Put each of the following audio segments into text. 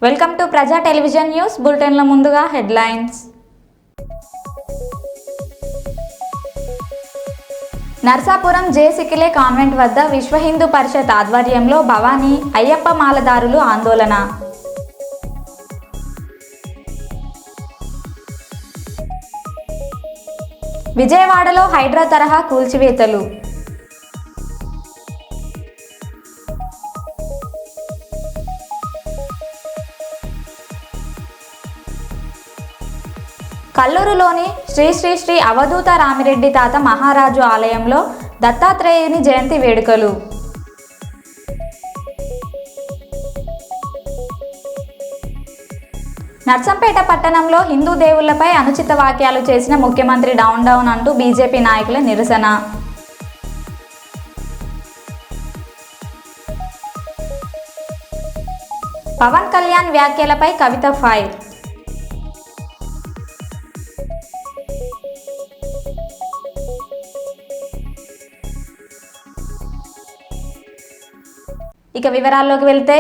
Welcome to ప్రజా television news బులెటిన్ల ముందుగా headlines. Narsapuram జేసికిలే convent వద్ద విశ్వ హిందూ పరిషత్ ఆధ్వర్యంలో భవానీ అయ్యప్ప మాలదారులు ఆందోళన. విజయవాడలో హైడ్రా తరహా కూల్చివేతలు. కల్లూరులోని శ్రీ శ్రీ శ్రీ అవధూత రామిరెడ్డి తాత మహారాజు ఆలయంలో దత్తాత్రేయుని జయంతి వేడుకలు. నర్సంపేట పట్టణంలో హిందూ దేవుళ్లపై అనుచిత వ్యాఖ్యలు చేసిన ముఖ్యమంత్రి డౌన్ అంటూ బీజేపీ నాయకుల నిరసన. పవన్ కళ్యాణ్ వ్యాఖ్యలపై కవిత ఫైర్. ఇక వివరాల్లోకి వెళ్తే,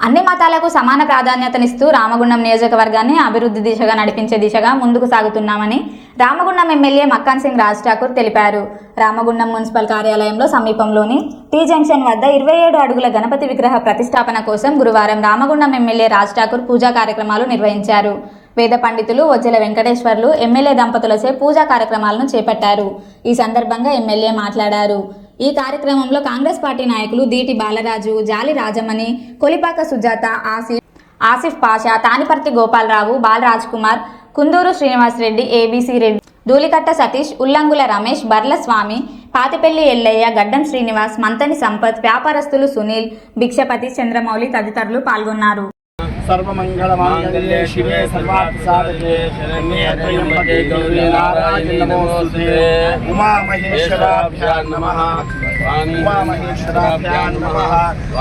అన్ని మతాలకు సమాన ప్రాధాన్యతనిస్తూ రామగుండం నియోజకవర్గాన్ని అభివృద్ధి దిశగా నడిపించే దిశగా ముందుకు సాగుతున్నామని రామగుండం ఎమ్మెల్యే మక్కాన్ సింగ్ రాజ్ ఠాకూర్ తెలిపారు. రామగుండం మున్సిపల్ కార్యాలయంలో సమీపంలోని టీ జంక్షన్ వద్ద 27 అడుగుల గణపతి విగ్రహ ప్రతిష్టాపన కోసం గురువారం రామగుండం ఎమ్మెల్యే రాజ్ ఠాకూర్ పూజా కార్యక్రమాలు నిర్వహించారు. వేద పండితులు వజ్జల వెంకటేశ్వర్లు ఎమ్మెల్యే దంపతులచే పూజా కార్యక్రమాలను చేపట్టారు. ఈ సందర్భంగా ఎమ్మెల్యే మాట్లాడారు. ఈ కార్యక్రమంలో కాంగ్రెస్ పార్టీ నాయకులు దీటి బాలరాజు, జాలి రాజమణి, కొలిపాక సుజాత, ఆసిఫ్ పాషా, తానిపర్తి గోపాలరావు, బాలరాజ్ కుమార్, కుందూరు శ్రీనివాసరెడ్డి, ఏబీసీ రెడ్డి, ధూళికట్ట సతీష్, ఉల్లంగుల రమేష్, బర్ల స్వామి, పాతిపెల్లి ఎల్లయ్య, గడ్డం శ్రీనివాస్, మంతని సంపత్, వ్యాపారస్తులు సునీల్, భిక్షపతి, చంద్రమౌళి తదితరులు పాల్గొన్నారు. सर्वमंगलमांगल्ये शिवे सर्वार्थसाधके शरण्ये त्र्यंबके गौरी नारायणी नमोस्तुते उमा महेश्वराभ्यां नमः उमा महेश्वराभ्यां नमः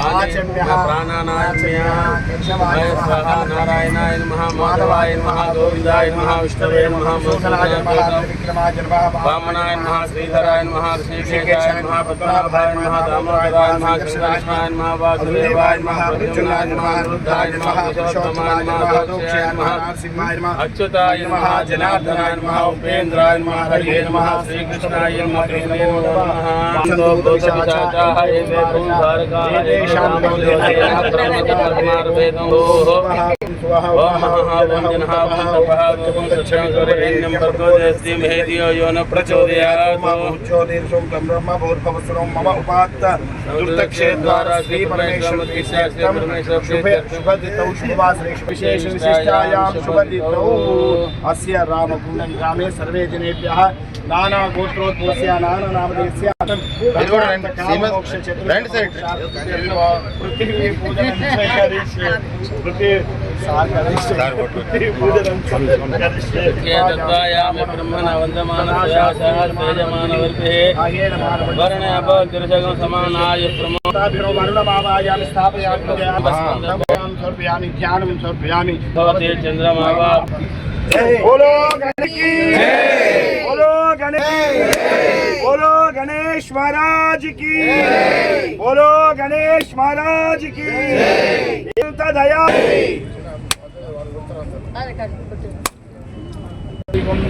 आचम्यः प्राणानाचम्यः स्वाहा नारायणाय नमः माधवाय नमः गोविन्दाय नमः विष्णवे नमः मोक्षदाय नमः विक्रमाय नमः वामनाय नमः श्रीधराय नमः ऋषिकेशाय नमः पद्मनाभाय नमः दामोदराय नमः कृष्णाय नमः वासुदेवाय नमः प्रद्युम्नाय नमः रुद्राय नमः अच्युताय नमः जनार्दनाय नमः उपेन्द्राय नमः हरे नमः श्रीकृष्णाय नमः कृष्णे नमः विशेष विशिष्टायां शुभदितौ अस्य रामकुंडं ग्रामे सर्वे जनेभ्यः नाना गोत्रोद्भवस्य नाना नामधेयस्य मोक्ष चतुर्थ पृथ्वी पूजनं करिष्ये पृथ्वी दत्तायामि ब्रह्मण वन्दमानस्यासः तेजमानवर्ते वर्ण अपतिर्जगं समानाय वरुणभावायां स्थापयामि ध्यानं समर्पयामि भवते चंद्रमा बोलो गणेश की जय बोलो गणेश महाराज की बोलो गणेश महाराज की दया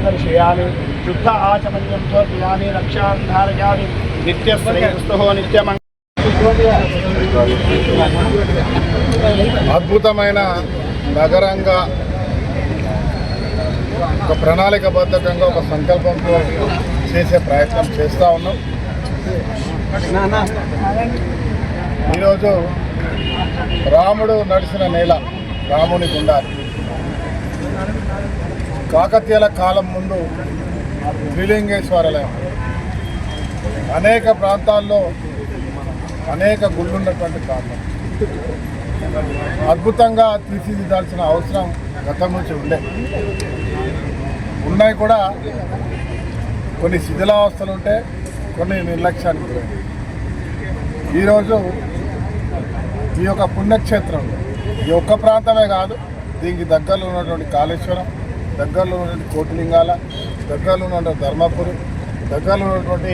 दर्शयामि शुद्ध आचमन्यं समर्पयामि रक्षां धारयामि नित्यश्रेयस्तुः नित्यमङ्गलम् అద్భుతమైన నగరంగా ఒక ప్రణాళికబద్ధంగా ఒక సంకల్పంతో చేసే ప్రయత్నం చేస్తూ ఉన్నాం. ఈరోజు రాముడు నడిచిన నేల, రాముని గుండాలు. కాకతీయుల కాలం ముందు త్రిలింగేశ్వరాలయం, అనేక ప్రాంతాల్లో అనేక గుళ్ళు ఉన్నటువంటి ప్రాంతం. అద్భుతంగా తీర్చిదిద్దాల్సిన అవసరం గతం నుంచి ఉన్నాయి కూడా. కొన్ని శిథిలావస్థలు ఉంటే, కొన్ని నిర్లక్ష్యానికి గురైంది. ఈరోజు ఈ యొక్క పుణ్యక్షేత్రంలో ఈ ఒక్క ప్రాంతమే కాదు, దీనికి దగ్గరలో ఉన్నటువంటి కాళేశ్వరం, దగ్గరలో ఉన్నటువంటి కోటిలింగాల, దగ్గరలో ఉన్నటువంటి ధర్మపురి, దగ్గరలో ఉన్నటువంటి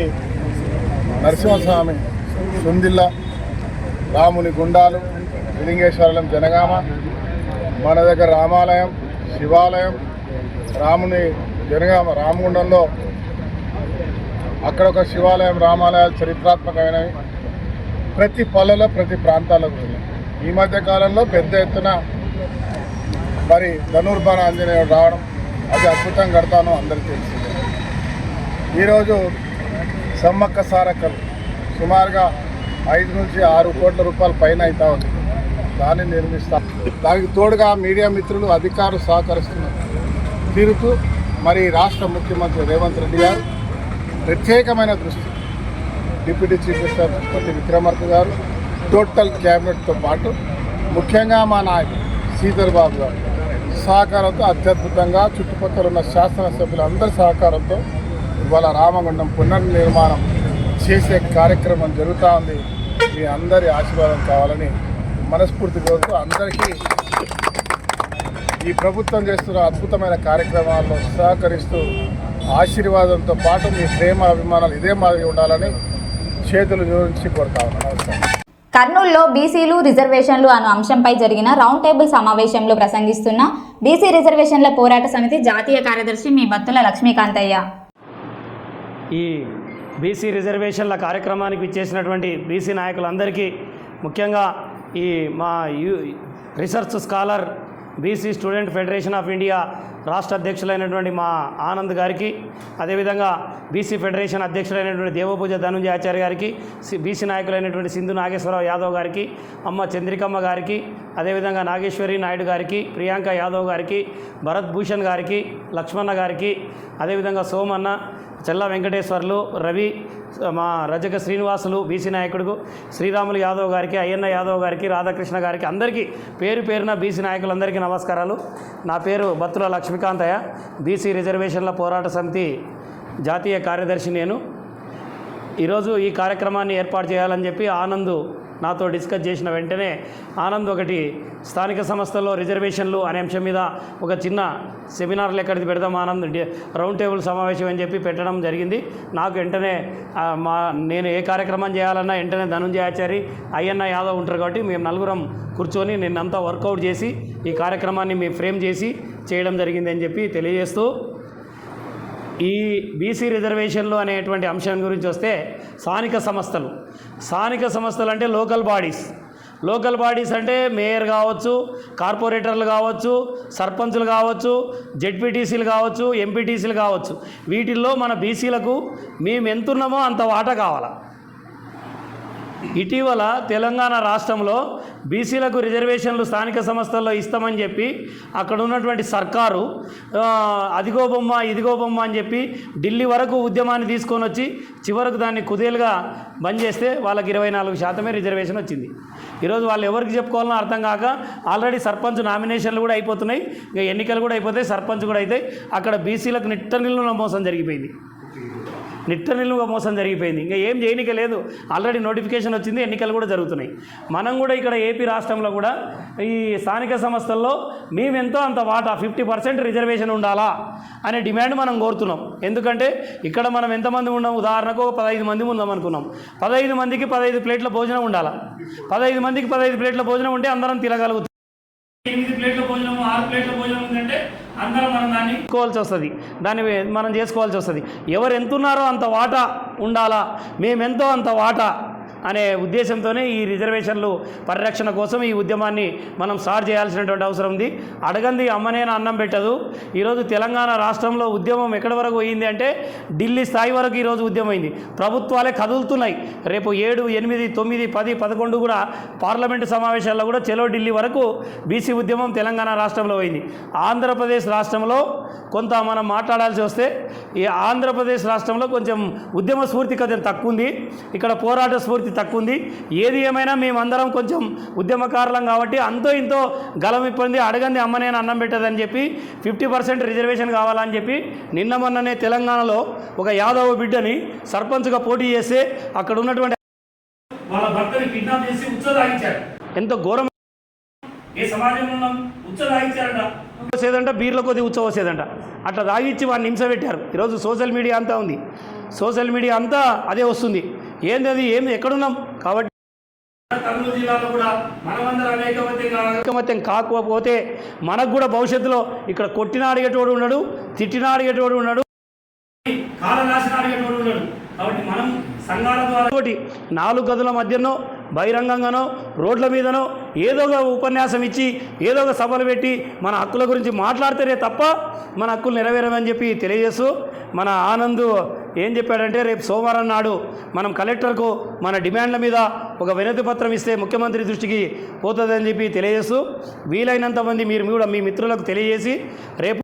నరసింహస్వామి సుందిల్ల, రాముని గుండాలు, లింగేశ్వరం, జనగామ, మన దగ్గర రామాలయం, శివాలయం, రాముని జనగామ రామగుండంలో అక్కడ ఒక శివాలయం, రామాలయాలు చరిత్రాత్మకమైనవి. ప్రతి పల్లెలో ప్రతి ప్రాంతాల్లో ఉన్నాయి. ఈ మధ్య కాలంలో పెద్ద ఎత్తున మరి ధనుర్బాణ ఆంజనేయుడు రావడం, అది అద్భుతంగా కడతాను అందరికీ తెలిసిందే. ఈరోజు సమ్మక్క సారక్కలు సుమారుగా 5 నుంచి 6 కోట్ల రూపాయల పైన అవుతా ఉంది. దాన్ని నిర్మిస్తాం. దానికి తోడుగా మీడియా మిత్రులు, అధికారులు సహకరిస్తున్నారు. తీరుతూ మరి రాష్ట్ర ముఖ్యమంత్రి రేవంత్ రెడ్డి గారు ప్రత్యేకమైన దృష్టి, డిప్యూటీ చీఫ్ మినిస్టర్ పొట్టి విక్రమార్క గారు, టోటల్ క్యాబినెట్తో పాటు ముఖ్యంగా మా నాయకుడు శ్రీధర్ బాబు గారు సహకారంతో అత్యద్భుతంగా చుట్టుపక్కల ఉన్న శాసనసభ్యులందరి సహకారంతో ఇవాళ రామగుండం పునర్నిర్మాణం చేసే కార్యక్రమం జరుగుతూ ఉంది. మీ అందరి ఆశీర్వాదం కావాలని మనస్ఫూర్తి కోరుతూ అందరికీ ఈ ప్రభుత్వం చేస్తున్న అద్భుతమైన కార్యక్రమాల్లో సహకరిస్తూ ఆశీర్వాదంతో పాటు మీ ప్రేమ అభిమానాలు ఇదే మాదిరి ఉండాలని చేతులు జోడించి కోరుతా ఉన్నాను. నమస్కారం. కర్నూలులో బీసీలు రిజర్వేషన్లు అను అంశంపై జరిగిన రౌండ్ టేబుల్ సమావేశంలో ప్రసంగిస్తున్న బీసీ రిజర్వేషన్ల పోరాట సమితి జాతీయ కార్యదర్శి మీ బత్తుల లక్ష్మీకాంతయ్య. ఈ బీసీ రిజర్వేషన్ల కార్యక్రమానికి ఇచ్చేసినటువంటి బీసీ నాయకులందరికీ, ముఖ్యంగా ఈ మా research scholar BC student federation of India రాష్ట్ర అధ్యక్షులైనటువంటి మా ఆనంద్ గారికి, అదేవిధంగా బీసీ ఫెడరేషన్ అధ్యక్షులైనటువంటి దేవపూజ ధనుంజయ ఆచార్య గారికి, బీసీ నాయకులైనటువంటి సింధు నాగేశ్వరరావు యాదవ్ గారికి, అమ్మ చంద్రికమ్మ గారికి, అదేవిధంగా నాగేశ్వరి నాయుడు గారికి, ప్రియాంక యాదవ్ గారికి, భరత్ భూషణ్ గారికి, లక్ష్మణ గారికి, అదేవిధంగా సోమన్న, చెల్ల వెంకటేశ్వర్లు, రవి, మా రజక శ్రీనివాసులు బీసీ నాయకుడు, శ్రీరాములు యాదవ్ గారికి, అయ్యన్న యాదవ్ గారికి, రాధాకృష్ణ గారికి, అందరికీ పేరు పేరున బీసీ నాయకులందరికీ నమస్కారాలు. నా పేరు బత్తుల లక్ష్మీకాంతయ్య, బీసీ రిజర్వేషన్ల పోరాట సమితి జాతీయ కార్యదర్శి నేను. ఈరోజు ఈ కార్యక్రమాన్ని ఏర్పాటు చేయాలని చెప్పి ఆనంద్ నాతో డిస్కస్ చేసిన వెంటనే ఆనంద్ ఒకటి స్థానిక సంస్థల్లో రిజర్వేషన్లు అనే అంశం మీద ఒక చిన్న సెమినార్ లెక్కడిది పెడదాం ఆనంద్ రౌండ్ టేబుల్ సమావేశం అని చెప్పి పెట్టడం జరిగింది. నాకు వెంటనే నేను ఏ కార్యక్రమం చేయాలన్నా వెంటనే ధనుంజయ ఆచారి, అయ్యన్న యాదవ్ ఉంటారు కాబట్టి మేము నలుగురం కూర్చొని నిన్నంతా వర్కౌట్ చేసి ఈ కార్యక్రమాన్ని మేము ఫ్రేమ్ చేసి చేయడం జరిగింది అని చెప్పి తెలియజేస్తూ, ఈ బీసీ రిజర్వేషన్లు అనేటువంటి అంశం గురించి వస్తే స్థానిక సంస్థలు అంటే లోకల్ బాడీస్ అంటే మేయర్ కావచ్చు, కార్పొరేటర్లు కావచ్చు, సర్పంచులు కావచ్చు, జెడ్పీటీసీలు కావచ్చు, ఎంపీటీసీలు కావచ్చు. వీటిల్లో మన బీసీలకు మేము ఎంతున్నామో అంత వాటా కావాలా. ఇటీవల తెలంగాణ రాష్ట్రంలో బీసీలకు రిజర్వేషన్లు స్థానిక సంస్థల్లో ఇస్తామని చెప్పి అక్కడ ఉన్నటువంటి సర్కారు అదిగో బొమ్మ ఇదిగో బొమ్మ అని చెప్పి ఢిల్లీ వరకు ఉద్యమాన్ని తీసుకొని వచ్చి చివరకు దాన్ని కుదేలుగా బంద్ చేస్తే వాళ్ళకి 24% రిజర్వేషన్ వచ్చింది. ఈరోజు వాళ్ళు ఎవరికి చెప్పుకోవాలో అర్థం కాక ఆల్రెడీ సర్పంచ్ నామినేషన్లు కూడా అయిపోతున్నాయి, ఇంకా ఎన్నికలు కూడా అయిపోతాయి, సర్పంచ్ కూడా అవుతాయి. అక్కడ బీసీలకు నిట్టనిల్లున మోసం జరిగిపోయింది. ఇంకా ఏం చేయనిక లేదు. ఆల్రెడీ నోటిఫికేషన్ వచ్చింది, ఎన్నికలు కూడా జరుగుతున్నాయి. మనం కూడా ఇక్కడ ఏపీ రాష్ట్రంలో కూడా ఈ స్థానిక సంస్థల్లో మేమెంతో అంత వాటా 50% రిజర్వేషన్ ఉండాలా అనే డిమాండ్ మనం కోరుతున్నాం. ఎందుకంటే ఇక్కడ మనం ఎంతమంది ఉన్నాం, ఉదాహరణకు 15 మంది ఉందాం అనుకున్నాం. 15 మందికి 15 ప్లేట్ల భోజనం ఉండాలా. 15 మందికి 15 ప్లేట్ల భోజనం ఉంటే అందరం తినగలుగుతాం. 8 ప్లేట్ల భోజనం, 6 ప్లేట్ల భోజనం ఉందంటే అందరం మనం దాన్ని మనం చేసుకోవాల్సి వస్తుంది. ఎవరు ఎంతున్నారో అంత వాటా ఉండాలా, మేమెంతో అంత వాటా అనే ఉద్దేశంతోనే ఈ రిజర్వేషన్లు పరిరక్షణ కోసం ఈ ఉద్యమాన్ని మనం స్టార్ట్ చేయాల్సినటువంటి అవసరం ఉంది. అడగంది అమ్మనేనా అన్నం పెట్టదు. ఈరోజు తెలంగాణ రాష్ట్రంలో ఉద్యమం ఎక్కడి వరకు పోయింది అంటే ఢిల్లీ స్థాయి వరకు ఈరోజు ఉద్యమం అయింది. ప్రభుత్వాలే కదులుతున్నాయి. రేపు 7, 8, 9, 10, 11 కూడా పార్లమెంటు సమావేశాల్లో కూడా చలో ఢిల్లీ వరకు బీసీ ఉద్యమం తెలంగాణ రాష్ట్రంలో పోయింది. ఆంధ్రప్రదేశ్ రాష్ట్రంలో కొంత మనం మాట్లాడాల్సి వస్తే ఈ ఆంధ్రప్రదేశ్ రాష్ట్రంలో కొంచెం ఉద్యమ స్ఫూర్తి కొంచెం తక్కువ ఉంది, ఇక్కడ పోరాట స్ఫూర్తి తక్కువ ఉంది. ఏది ఏమైనా మేమందరం కొంచెం ఉద్యమకారులం కాబట్టి అంతో ఇంతో గలం ఇబ్బంది అడగంది అమ్మనేనా అన్నం పెట్టదని చెప్పి 50% రిజర్వేషన్ కావాలని చెప్పి నిన్న మొన్ననే తెలంగాణలో ఒక యాదవ బిడ్డని సర్పంచ్గా పోటీ చేస్తే అక్కడ ఉన్నటువంటి వాళ్ళ భర్తని కిడ్నాప్ చేసి ఉచ్చదాగించారు. ఎంత ఘోరం! ఏ సమాజంలో ఉన్నాం? ఉచ్చదాగించారంట, వచ్చేదంట బీర్ల కొద్ది ఉచ్చవచ్చేదంట. అట్లా తాగిచ్చి వాడిని హింస పెట్టారు. ఈరోజు సోషల్ మీడియా అంతా ఉంది, సోషల్ మీడియా అంతా అదే వస్తుంది. ఏంది అది, ఎక్కడున్నాం? కాబట్టి కర్నూలు జిల్లాలో కూడా మనమందరం ఐకమత్యం కాకపోతే మనకు కూడా భవిష్యత్తులో ఇక్కడ కొట్టిన అడిగేటోడు ఉన్నాడు, తిట్టిన అడిగేటోడు ఉన్నాడు, కాల రాసిన అడిగేటోడు ఉన్నాడు. కాబట్టి మనం సంఘాల ద్వారా 4 గదుల మధ్యనో బహిరంగంగానో రోడ్ల మీదనో ఏదో ఒక ఉపన్యాసం ఇచ్చి ఏదో ఒక సభలు పెట్టి మన హక్కుల గురించి మాట్లాడితేనే తప్ప మన హక్కులు నెరవేరవని చెప్పి తెలియజేస్తూ మన ఆనంద్ ఏం చెప్పాడంటే రేపు సోమవారం నాడు మనం కలెక్టర్కు మన డిమాండ్ల మీద ఒక వినతి పత్రం ఇస్తే ముఖ్యమంత్రి దృష్టికి పోతుందని చెప్పి తెలియజేస్తూ వీలైనంత మంది మీరు కూడా మీ మిత్రులకు తెలియజేసి రేపు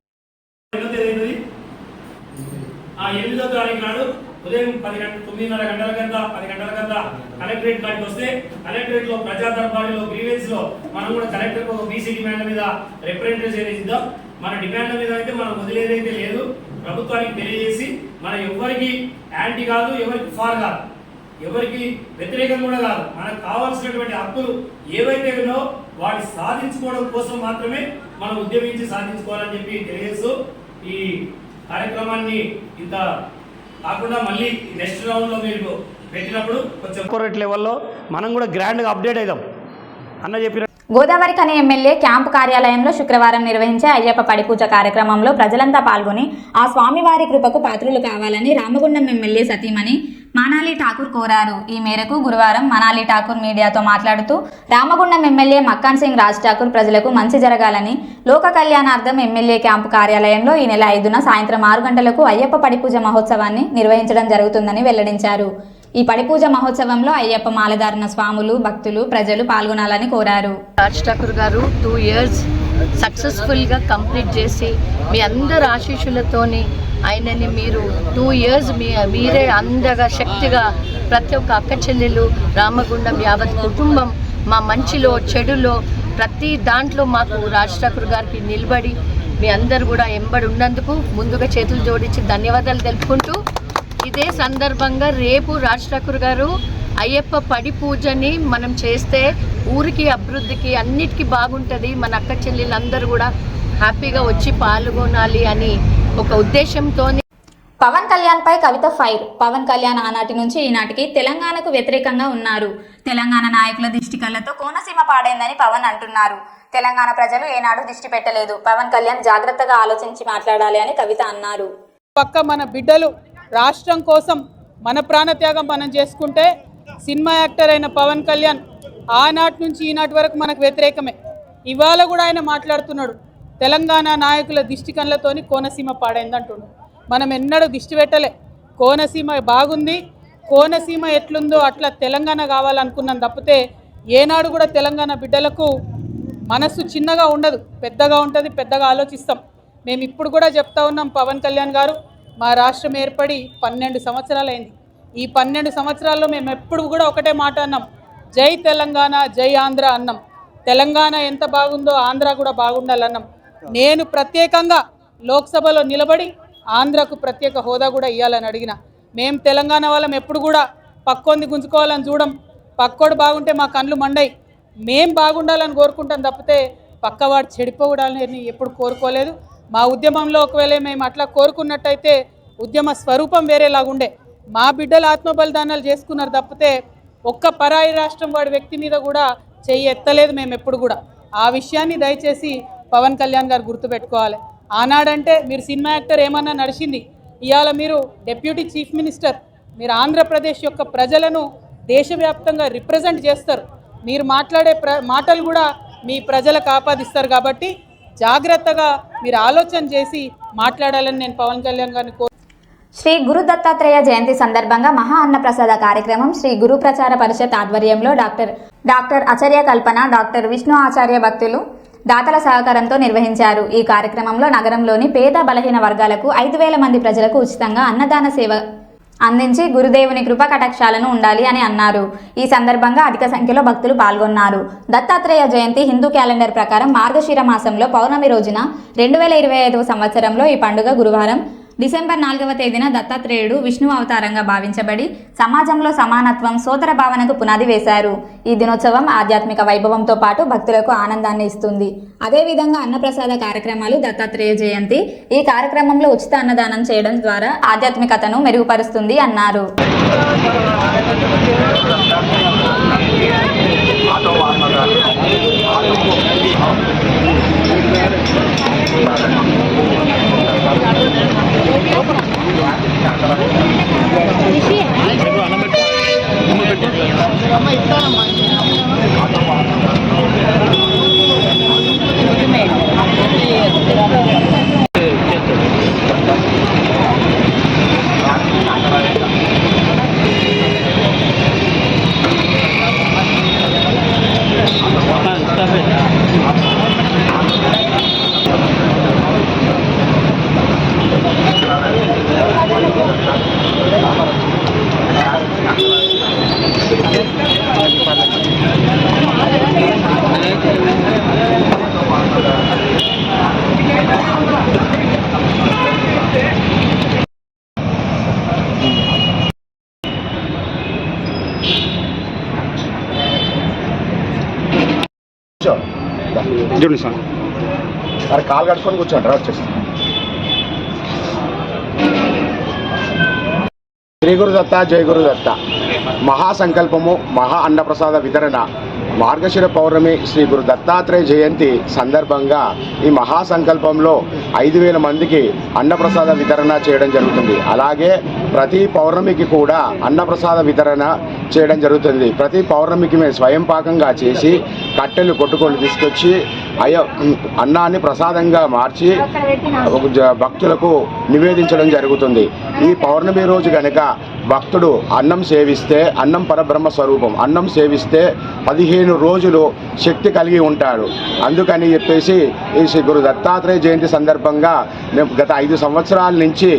8వ తారీఖు నాడు ఉదయం 9:30 గంటల 10 గంటల కలెక్టరేట్ కాడికి వస్తే కలెక్టరేట్ లో ప్రజా దర్బారులో గ్రీవెన్స్ లో మనం కూడా కలెక్టర్ ఒక బీసీ డిమాండ్ల మీద రిప్రజెంటేషన్ ఇద్దాం. మన డిమాండ్ల మీద అయితే మనం వదిలేదైతే లేదు, ప్రభుత్వానికి తెలియజేసి మన ఎవరికి యాంటీ కాదు, ఎవరికి ఫార్ కాదు, ఎవరికి వ్యతిరేకం కూడా కాదు, మనకు కావాల్సినటువంటి హక్కులు ఏవైతే ఉన్నో వాటి సాధించుకోవడం కోసం మాత్రమే మనం ఉద్యమించి సాధించుకోవాలని చెప్పి తెలియజేస్తూ ఈ కార్యక్రమాన్ని ఇంత కాకుండా మళ్ళీ నెక్స్ట్ రౌండ్లో మీరు పెట్టినప్పుడు కొంచెం కార్పొరేట్ లెవెల్లో మనం కూడా గ్రాండ్గా అప్డేట్ అవుదాం అన్న చెప్పిన. గోదావరి ఖని ఎమ్మెల్యే క్యాంపు కార్యాలయంలో శుక్రవారం నిర్వహించే అయ్యప్ప పడిపూజ కార్యక్రమంలో ప్రజలంతా పాల్గొని ఆ స్వామివారి కృపకు పాత్రులు కావాలని రామగుండం ఎమ్మెల్యే సతీమణి మనాలి ఠాకూర్ కోరారు. ఈ మేరకు గురువారం మనాలి ఠాకూర్ మీడియాతో మాట్లాడుతూ రామగుండం ఎమ్మెల్యే మక్కాన్ సింగ్ రాజ్ ఠాకూర్ ప్రజలకు మంచి జరగాలని లోక కళ్యాణార్థం ఎమ్మెల్యే క్యాంపు కార్యాలయంలో ఈ నెల 5న సాయంత్రం 6 గంటలకు అయ్యప్ప పడిపూజ మహోత్సవాన్ని నిర్వహించడం జరుగుతుందని వెల్లడించారు. ఈ పడిపూజ మహోత్సవంలో అయ్యప్ప మాలధారణ స్వాములు, భక్తులు, ప్రజలు పాల్గొనాలని కోరారు. రాజ్ ఠాకూర్ గారు 2 years సక్సెస్ఫుల్గా కంప్లీట్ చేసి మీ అందరి ఆశీస్సులతోని ఆయనని మీరు 2 years మీరే అందగా శక్తిగా ప్రతి ఒక్క అక్క చెల్లెలు రామగుండం యావత్ కుటుంబం మా మంచిలో చెడులో ప్రతి దాంట్లో మాకు రాజ్ ఠాకూర్ గారికి నిలబడి మీ అందరు కూడా ఎంబడి ఉన్నందుకు ముందుగా చేతులు జోడించి ధన్యవాదాలు తెలుపుకుంటూ ఇదే సందర్భంగా రేపు రాజ్ ఠాకూర్ గారు అయ్యప్ప పడి పూజని మనం చేస్తే ఊరికి అభివృద్ధికి అన్నిటికీ బాగుంటుంది, మన అక్క చెల్లెలందరూ కూడా హ్యాపీగా వచ్చి పాల్గొనాలి అని ఒక ఉద్దేశంతో. పవన్ కళ్యాణ్ పై కవిత ఫైర్. పవన్ కళ్యాణ్ ఆనాటి నుంచి ఈనాటికి తెలంగాణకు వ్యతిరేకంగా ఉన్నారు. తెలంగాణ నాయకుల దిష్టి కళ్ళతో కోనసీమ పాడైందని పవన్ అంటున్నారు. తెలంగాణ ప్రజలు ఏనాడు దిష్టి పెట్టలేదు. పవన్ కళ్యాణ్ జాగ్రత్తగా ఆలోచించి మాట్లాడాలి అని కవిత అన్నారు. పక్క మన బిడ్డలు రాష్ట్రం కోసం మన ప్రాణత్యాగం మనం చేసుకుంటే సినిమా యాక్టర్ అయిన పవన్ కళ్యాణ్ ఆనాటి నుంచి ఈనాటి వరకు మనకు వ్యతిరేకమే. ఇవాళ కూడా ఆయన మాట్లాడుతున్నాడు తెలంగాణ నాయకుల దిష్టి కళ్ళతోని కోనసీమ పాడైందంటున్నాడు. మనం ఎన్నడూ దిష్టి పెట్టలే. కోనసీమ బాగుంది, కోనసీమ ఎట్లుందో అట్లా తెలంగాణ కావాలనుకున్నాం తప్పితే ఏనాడు కూడా తెలంగాణ బిడ్డలకు మనస్సు చిన్నగా ఉండదు, పెద్దగా ఉంటుంది, పెద్దగా ఆలోచిస్తాం. మేము ఇప్పుడు కూడా చెప్తా ఉన్నాం, పవన్ కళ్యాణ్ గారు మా రాష్ట్రం ఏర్పడి 12 సంవత్సరాలైంది. ఈ 12 సంవత్సరాల్లో మేము ఎప్పుడు కూడా ఒకటే మాట అన్నాం, జై తెలంగాణ జై ఆంధ్ర అన్నాం. తెలంగాణ ఎంత బాగుందో ఆంధ్ర కూడా బాగుండాలన్నాం. నేను ప్రత్యేకంగా లోక్సభలో నిలబడి ఆంధ్రకు ప్రత్యేక హోదా కూడా ఇవ్వాలని అడిగిన. మేము తెలంగాణ వాళ్ళం ఎప్పుడు కూడా పక్కోంది గుంజుకోవాలని చూడం, పక్కోడు బాగుంటే మా కళ్ళు మండయి, మేం బాగుండాలని కోరుకుంటాం తప్పితే పక్కవాడు చెడిపోవడాలని ఎప్పుడు కోరుకోలేదు. మా ఉద్యమంలో ఒకవేళ మేము అట్లా కోరుకున్నట్టయితే ఉద్యమ స్వరూపం వేరేలాగుండే. మా బిడ్డలు ఆత్మబలిదానాలు చేసుకున్నారు తప్పితే ఒక్క పరాయి రాష్ట్రం వాడి వ్యక్తి మీద కూడా చెయ్యి ఎత్తలేదు మేము ఎప్పుడు కూడా. ఆ విషయాన్ని దయచేసి పవన్ కళ్యాణ్ గారు గుర్తుపెట్టుకోవాలి. ఆనాడంటే మీరు సినిమా యాక్టర్ ఏమన్నా నడిచింది, ఇవాళ మీరు డిప్యూటీ చీఫ్ మినిస్టర్, మీరు ఆంధ్రప్రదేశ్ యొక్క ప్రజలను దేశవ్యాప్తంగా రిప్రజెంట్ చేస్తారు. మీరు మాట్లాడే మాటలు కూడా మీ ప్రజలకు ఆపాదిస్తారు. కాబట్టి జాగ్రత్తగా మీరు ఆలోచన చేసి మాట్లాడాలని నేను పవన్ కళ్యాణ్ గారిని శ్రీ గురు దత్తాత్రేయ జయంతి సందర్భంగా మహా అన్నప్రసాద కార్యక్రమం శ్రీ గురు ప్రచార పరిషత్ ఆధ్వర్యంలో డాక్టర్ ఆచార్య కల్పన, డాక్టర్ విష్ణు ఆచార్య భక్తులు దాతల సహకారంతో నిర్వహించారు. ఈ కార్యక్రమంలో నగరంలోని పేద బలహీన వర్గాలకు 5,000 మంది ప్రజలకు ఉచితంగా అన్నదాన సేవ అందించి గురుదేవుని కృపా కటాక్షాలను ఉండాలి అని అన్నారు. ఈ సందర్భంగా అధిక సంఖ్యలో భక్తులు పాల్గొన్నారు. దత్తాత్రేయ జయంతి హిందూ క్యాలెండర్ ప్రకారం మార్గశిర మాసంలో పౌర్ణమి రోజున 2025వ సంవత్సరంలో ఈ పండుగ గురువారం డిసెంబర్ 4వ తేదీన దత్తాత్రేయుడు విష్ణు అవతారంగా భావించబడి సమాజంలో సమానత్వం, సోదర భావనకు పునాది వేశారు. ఈ దినోత్సవం ఆధ్యాత్మిక వైభవంతో పాటు భక్తులకు ఆనందాన్ని ఇస్తుంది. అదేవిధంగా అన్నప్రసాద కార్యక్రమాలు దత్తాత్రేయ జయంతి ఈ కార్యక్రమంలో ఉచిత అన్నదానం చేయడం ద్వారా ఆధ్యాత్మికతను మెరుగుపరుస్తుంది అన్నారు. చూడండి సార్ అరే కాలు కట్టుకొని కూర్చోండి రా వచ్చేసి. శ్రీ గురుదత్త జై గురుదత్త. మహాసంకల్పము మహా అన్నప్రసాద వితరణ మార్గశిర పౌర్ణమి శ్రీ గురు దత్తాత్రేయ జయంతి సందర్భంగా ఈ మహాసంకల్పంలో 5,000 మందికి అన్నప్రసాద వితరణ చేయడం జరుగుతుంది. అలాగే ప్రతి పౌర్ణమికి కూడా అన్నప్రసాద వితరణ చేయడం జరుగుతుంది. ప్రతి పౌర్ణమికి మేము స్వయం పాకంగా చేసి కట్టెలు కొట్టుకొని తీసుకొచ్చి అన్నాన్ని ప్రసాదంగా మార్చి భక్తులకు నివేదించడం జరుగుతుంది. ఈ పౌర్ణమి రోజు కనుక భక్తుడు అన్నం సేవిస్తే, అన్నం పరబ్రహ్మ స్వరూపం, అన్నం సేవిస్తే 15 రోజులు శక్తి కలిగి ఉంటాడు. అందుకని చెప్పేసి ఈ శ్రీ గురు దత్తాత్రేయ జయంతి సందర్భంగా మేము గత 5 సంవత్సరాల నుంచి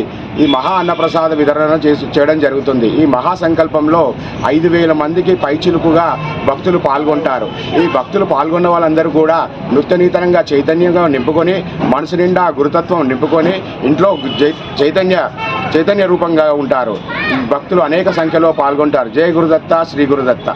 ఈ మహా అన్నప్రసాద వితరణ చేయడం జరుగుతుంది. ఈ మహాసంకల్పంలో 5,000 మందికి పైచిలుకుగా భక్తులు పాల్గొంటారు. ఈ భక్తులు పాల్గొన్న వాళ్ళందరూ కూడా నూతనీతనంగా చైతన్యంగా నింపుకొని, మనసు నిండా గురుతత్వం నింపుకొని ఇంట్లో చైతన్య రూపంగా ఉంటారు. భక్తులు అనేక సంఖ్యలో పాల్గొంటారు. జై గురుదత్త, శ్రీ గురుదత్త.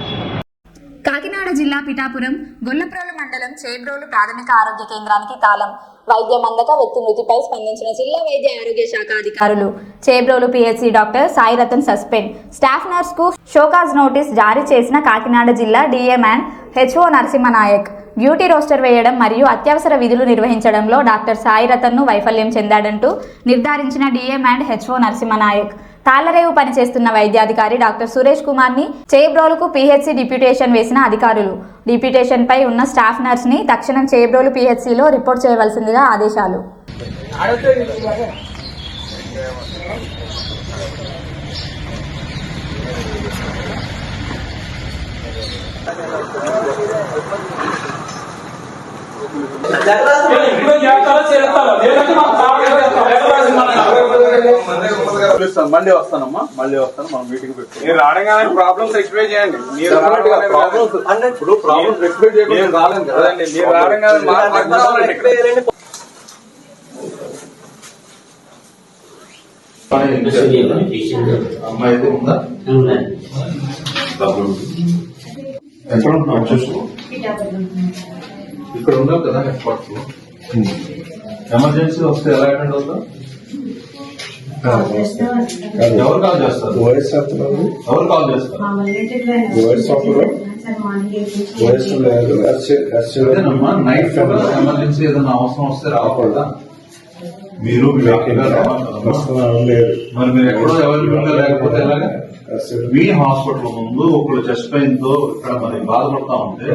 కాకినాడ జిల్లా పిఠాపురం గొల్లప్రోలు మండలం చేబ్రోలు ప్రాథమిక ఆరోగ్య కేంద్రానికి తాళం. వైద్యం అందక వ్యక్తి మృతిపై స్పందించిన జిల్లా వైద్య ఆరోగ్య శాఖ అధికారులు. Chebrolu PHC doctor Sai Ratan suspend. Staff nurse కు షోకాజ్ నోటీస్ జారీ చేసిన కాకినాడ జిల్లా DM and HO Narasimhanayak. Duty roster వేయడం మరియు అత్యవసర విధులు నిర్వహించడంలో డాక్టర్ సాయి రతన్ను వైఫల్యం చెందాడంటూ నిర్ధారించిన DM and HO Narasimhanayak Tallarevu పనిచేస్తున్న వైద్యాధికారి డాక్టర్ సురేష్ కుమార్ని చేబ్రోలుకు పిహెచ్సి డిప్యూటేషన్ వేసిన అధికారులు. డిప్యూటేషన్ పై ఉన్న స్టాఫ్ నర్స్ని తక్షణం చేబ్రోలు పిహెచ్సిలో రిపోర్ట్ చేయవలసిందిగా ఆదేశాలు. మళ్ళీ వస్తానమ్మా, మళ్ళీ వస్తాను. మనం మీటింగ్ పెట్టుకుని మీరు రావడం ప్రాబ్లమ్స్ ఎక్స్ప్లెయిన్ చేయండి. మీరు ప్రాబ్లమ్స్ ఎక్స్ప్లెయిన్ చేయకుండా రాలేదు కదండి. మీరు రావడం కాదు, అమ్మాయి అయితే ఉందా? ఎక్కడ ఉంటున్నావు? చూసుకో, ఇక్కడ ఉండవు కదా హెడ్ క్వార్టర్స్ లో. ఎమర్జెన్సీ వస్తే ఎలా అటెండ్ అవుతావు? ఎవరు కాల్ చేస్తారు? ఎవరు కాల్ చేస్తారు? అదేనమ్మా, నైట్ ఎమర్జెన్సీ ఏదైనా అవసరం వస్తే రాకూడదా? మీరు మరి మీరు ఎక్కడో అవైలబుల్ గా లేకపోతే ఎలాగా? మీ హాస్పిటల్ ముందు ఒకరు చెస్ట్ పెయిన్ తో ఇక్కడ మరి బాధపడతా ఉంటే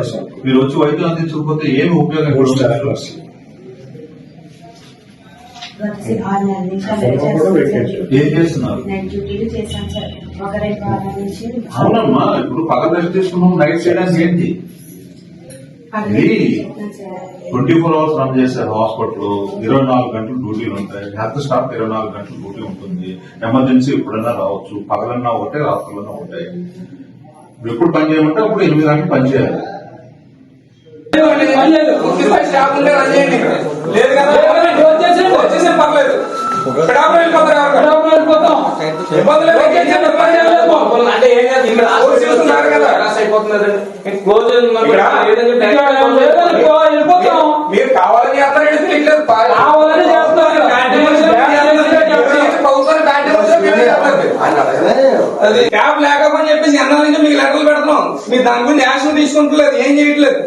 మీరు వచ్చి వైద్యం అందించకపోతే ఏమి ఉపయోగం? ఏం చేస్తున్నారు? అవునమ్మా, ఇప్పుడు పగల రెస్ట్ తీసుకున్నాం, నైట్ చేయడానికి ఏంటి? 24 hours రన్ చేశారు హాస్పిటల్. 24 గంటలు డ్యూటీలు ఉంటాయి. హెల్త్ స్టాఫ్ 24 గంటలు డ్యూటీ ఉంటుంది. ఎమర్జెన్సీ ఎప్పుడైనా రావచ్చు. పగలన్నా ఒకటే, రాత్రులన్నా ఒకటే. ఎప్పుడు పని చేయమంటే అప్పుడు 8 గంటలు పని చేయాలి. మీరు కావాలని క్యాబ్ లేకపోతే చెప్పేసి అన్నారంటే మీకు లెటర్లు పెడుతున్నాం. మీరు దాని గురించి యాక్షన్ తీసుకుంటలేదు, ఏం చేయట్లేదు.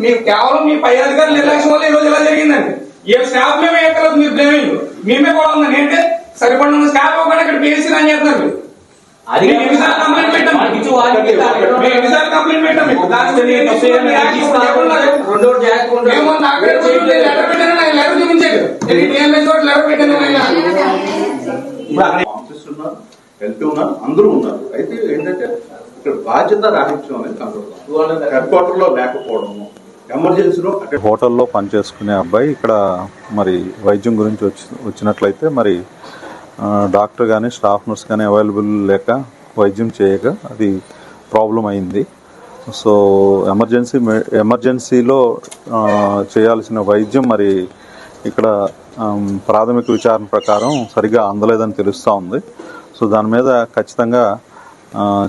మీరు కేవలం మీ పై అధికారుల నిర్లక్ష్యం వల్ల ఈ రోజు ఇలా జరిగిందండి. ఏ స్టాఫ్ మేమే ఎక్కలేదు, మీరు బ్లేమింగ్ మేమే కూడా ఉందండి. ఏంటంటే సరిపడిన స్టాఫ్ ఇవ్వకుండా ఇక్కడ పిఎస్సీ రన్ చేస్తున్నారు. ఎన్నిసార్లు కంప్లైంట్ పెట్టాం, ఎన్నిసార్లు కంప్లైంట్ పెట్టాం మీకు లెటర్ పెట్టాను, లెటర్ చూపించాడు లెటర్ పెట్టాను. వెళ్తూ ఉన్నారు, అందరూ ఉన్నారు. అయితే ఏంటంటే ఇక్కడ బాధ్యత రాహిత్యం అనేది కనబడుతుంది. హెడ్ క్వార్టర్ లో లేకపోవడము, ఎమర్జెన్సీలో హోటల్లో పనిచేసుకునే అబ్బాయి ఇక్కడ మరి వైద్యం గురించి వచ్చినట్లయితే మరి డాక్టర్ కానీ స్టాఫ్ నర్స్ కానీ అవైలబుల్ లేక వైద్యం చేయక అది ప్రాబ్లం అయింది. సో ఎమర్జెన్సీలో చేయాల్సిన వైద్యం మరి ఇక్కడ ప్రాథమిక విచారణ ప్రకారం సరిగా అందలేదని తెలుస్తూ ఉంది. సో దాని మీద ఖచ్చితంగా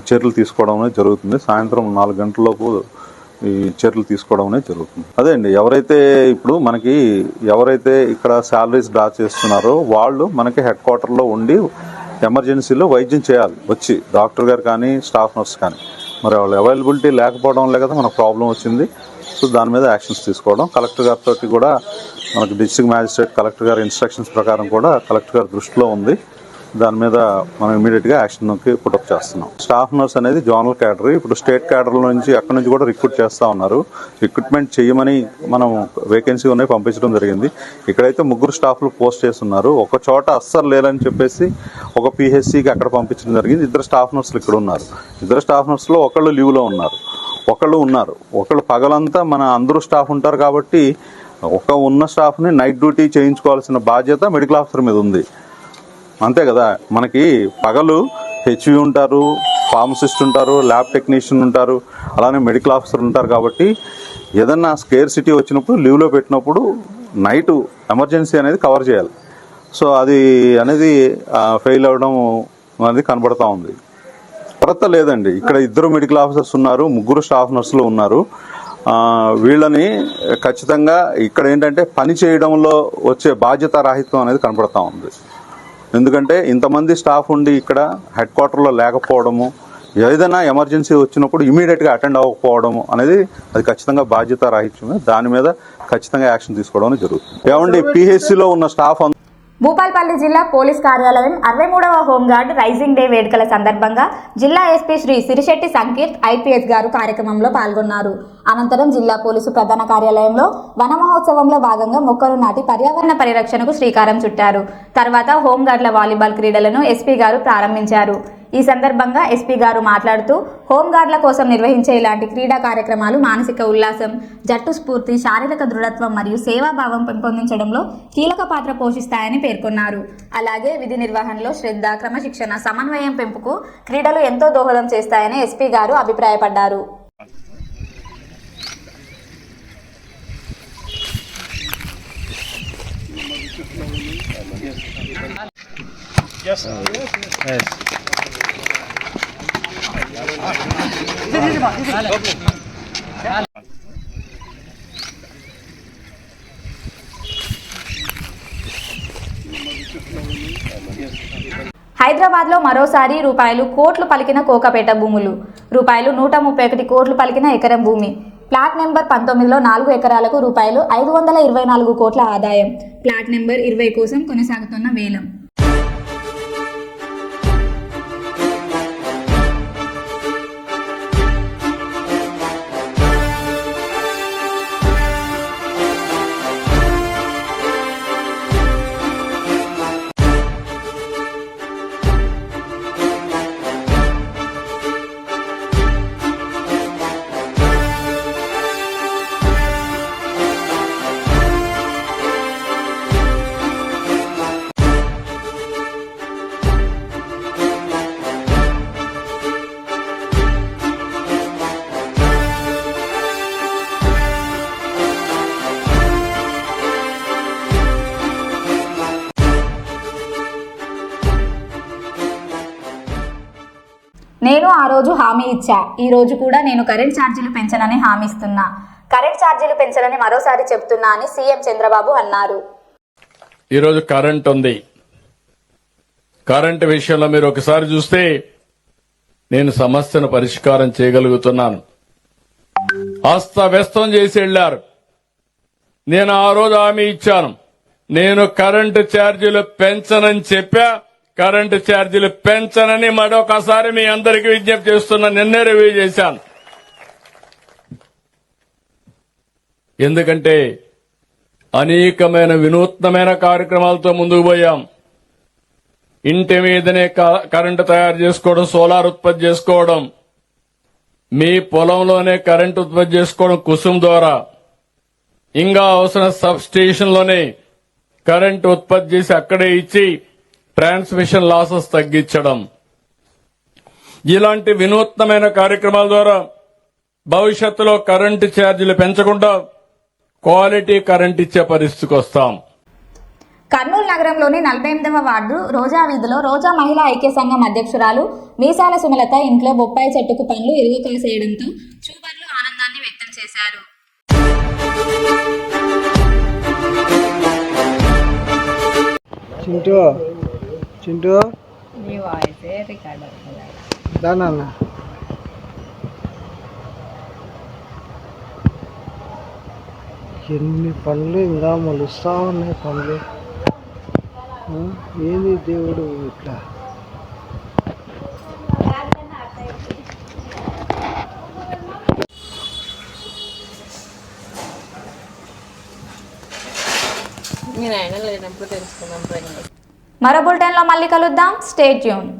చర్యలు తీసుకోవడం అనేది జరుగుతుంది. సాయంత్రం 4 గంటలలోపు ఈ చర్యలు తీసుకోవడం అనేది జరుగుతుంది. అదే అండి, ఎవరైతే ఇక్కడ శాలరీస్ డ్రా చేస్తున్నారో వాళ్ళు మనకి హెడ్ క్వార్టర్లో ఉండి ఎమర్జెన్సీలో వైద్యం చేయాలి వచ్చి, డాక్టర్ గారు కానీ స్టాఫ్ నర్స్ కానీ. మరి వాళ్ళు అవైలబిలిటీ లేకపోవడం వల్లే కదా మనకు ప్రాబ్లం వచ్చింది. సో దాని మీద యాక్షన్స్ తీసుకోవడం, కలెక్టర్ గారితో కూడా మనకు డిస్ట్రిక్ట్ మ్యాజిస్ట్రేట్ కలెక్టర్ గారి ఇన్స్ట్రక్షన్స్ ప్రకారం కూడా కలెక్టర్ గారి దృష్టిలో ఉంది. దాని మీద మనం ఇమీడియట్గా యాక్షన్కి పుటప్ చేస్తున్నాం. స్టాఫ్ నర్స్ అనేది జోనల్ క్యాడర్, ఇప్పుడు స్టేట్ క్యాడర్ నుంచి అక్కడి నుంచి కూడా రిక్రూట్ చేస్తూ ఉన్నారు. రిక్రూట్మెంట్ చేయమని మనం వేకెన్సీ ఉన్నాయి పంపించడం జరిగింది. ఇక్కడైతే 3 స్టాఫ్లు పోస్ట్ చేస్తున్నారు. ఒక చోట అస్సలు లేరని చెప్పేసి ఒక పిహెచ్సికి అక్కడ పంపించడం జరిగింది. 2 స్టాఫ్ నర్సులు ఇక్కడ ఉన్నారు. 2 స్టాఫ్ నర్సులో ఒకళ్ళు లీవ్లో ఉన్నారు, ఒకళ్ళు పగలంతా మన అందరూ స్టాఫ్ ఉంటారు. కాబట్టి ఉన్న స్టాఫ్ని నైట్ డ్యూటీ చేయించుకోవాల్సిన బాధ్యత మెడికల్ ఆఫీసర్ మీద ఉంది. అంతే కదా, మనకి పగలు హెచ్వి ఉంటారు, ఫార్మసిస్ట్ ఉంటారు, ల్యాబ్ టెక్నీషియన్ ఉంటారు, అలానే మెడికల్ ఆఫీసర్ ఉంటారు. కాబట్టి ఏదన్నా స్కేర్ సిటీ వచ్చినప్పుడు లీవ్లో పెట్టినప్పుడు నైట్ ఎమర్జెన్సీ అనేది కవర్ చేయాలి. సో అది అనేది ఫెయిల్ అవ్వడం అనేది కనబడతా ఉంది. కొరత లేదండి, ఇక్కడ 2 మెడికల్ ఆఫీసర్స్ ఉన్నారు, 3 స్టాఫ్ నర్సులు ఉన్నారు. వీళ్ళని ఖచ్చితంగా ఇక్కడ ఏంటంటే పని చేయడంలో వచ్చే బాధ్యత రాహిత్యం అనేది కనబడతా ఉంది. ఎందుకంటే ఇంతమంది స్టాఫ్ ఉండి ఇక్కడ హెడ్ క్వార్టర్లో లేకపోవడము, ఏదైనా ఎమర్జెన్సీ వచ్చినప్పుడు ఇమీడియట్గా అటెండ్ అవ్వకపోవడము అనేది అది ఖచ్చితంగా బాధ్యత రాహిత్యమే. దాని మీద ఖచ్చితంగా యాక్షన్ తీసుకోవడం జరుగుతుంది. ఏమండి, పిహెచ్సిలో ఉన్న స్టాఫ్ భూపాల్పల్లి జిల్లా పోలీస్ కార్యాలయం 63వ హోంగార్డ్ రైజింగ్ డే వేడుకల సందర్భంగా జిల్లా ఎస్పీ శ్రీ సిరిశెట్టి సంకీర్త్ ఐపీఎస్ గారు కార్యక్రమంలో పాల్గొన్నారు. అనంతరం జిల్లా పోలీసు ప్రధాన కార్యాలయంలో వన మహోత్సవంలో భాగంగా మొక్కలు నాటి పర్యావరణ పరిరక్షణకు శ్రీకారం చుట్టారు. తర్వాత హోంగార్డుల వాలీబాల్ క్రీడలను ఎస్పీ గారు ప్రారంభించారు. ఈ సందర్భంగా ఎస్పీ గారు మాట్లాడుతూ హోంగార్డుల కోసం నిర్వహించే ఇలాంటి క్రీడా కార్యక్రమాలు మానసిక ఉల్లాసం, జట్టు స్ఫూర్తి, శారీరక దృఢత్వం మరియు సేవాభావం పెంపొందించడంలో కీలక పాత్ర పోషిస్తాయని పేర్కొన్నారు. అలాగే విధి నిర్వహణలో శ్రద్ధ, క్రమశిక్షణ, సమన్వయం పెంపుకు క్రీడలు ఎంతో దోహదం చేస్తాయని ఎస్పీ గారు అభిప్రాయపడ్డారు. హైదరాబాద్లో మరోసారి కోట్లు పలికిన కోకాపేట భూములు. ₹131 కోట్లు పలికిన ఎకరం భూమి. ప్లాట్ నెంబర్ 19లో 4 ఎకరాలకు ₹524 కోట్ల ఆదాయం. ప్లాట్ నెంబర్ 20 కోసం కొనసాగుతున్న వేలం. నేను ఆ రోజు హామీ ఇచ్చా, ఈ రోజు కూడా నేను కరెంట్ ఛార్జీలు పెంచనని హామీ ఇస్తున్నా. కరెంట్ ఛార్జీలు పెంచనని మరోసారి చెప్తున్నా అని సీఎం చంద్రబాబు అన్నారు. ఈరోజు కరెంట్ ఉంది. కరెంట్ విషయంలో మీరు ఒకసారి చూస్తే నేను సమస్యను పరిష్కారం చేయగలుగుతున్నాను. అస్తవ్యస్తం చేసి వెళ్లారు. నేను ఆ రోజు హామీ ఇచ్చాను, నేను కరెంటు ఛార్జీలు పెంచనని చెప్పా. కరెంటు ఛార్జీలు పెంచనని మరొకసారి మీ అందరికీ విజ్ఞప్తి చేస్తున్నా. నిన్నే రివ్యూ చేశాను. ఎందుకంటే అనేకమైన వినూత్నమైన కార్యక్రమాలతో ముందుకు పోయాం. ఇంటి మీదనే కరెంటు తయారు చేసుకోవడం, సోలార్ ఉత్పత్తి చేసుకోవడం, మీ పొలంలోనే కరెంటు ఉత్పత్తి చేసుకోవడం కుసుమ్ ద్వారా, ఇంకా అవసరం సబ్ స్టేషన్లోనే కరెంటు ఉత్పత్తి చేసి అక్కడే ఇచ్చి ట్రాన్స్మిషన్ లాసెస్ తగ్గించడం, ఇలాంటి వినూత్నమైన కార్యక్రమాల ద్వారా భవిష్యత్తులో కరెంటు ఛార్జీలు పెంచకుండా క్వాలిటీ కరెంట్ ఇచ్చే పరిస్థితికి వస్తాం. కర్నూలు నగరంలోని 48వ వార్డు రోజా వీధిలో రోజా మహిళా ఐక్య సంఘం అధ్యక్షురాలు మీసాల సుమలత ఇంట్లో బొప్పాయి చెట్టుకు పండ్లు ఇరుగకాసేయడంతో చూపర్లు ఆనందాన్ని వ్యక్తం చేశారు. చింటూ చింటూ దానా ఎన్ని పనులు ఇంకా మొలుస్తా ఉన్నాయి పనులు. ఏంది దేవుడు ఇట్లా? మరో బులెటిన్లో మళ్ళీ కలుద్దాం. Stay tune.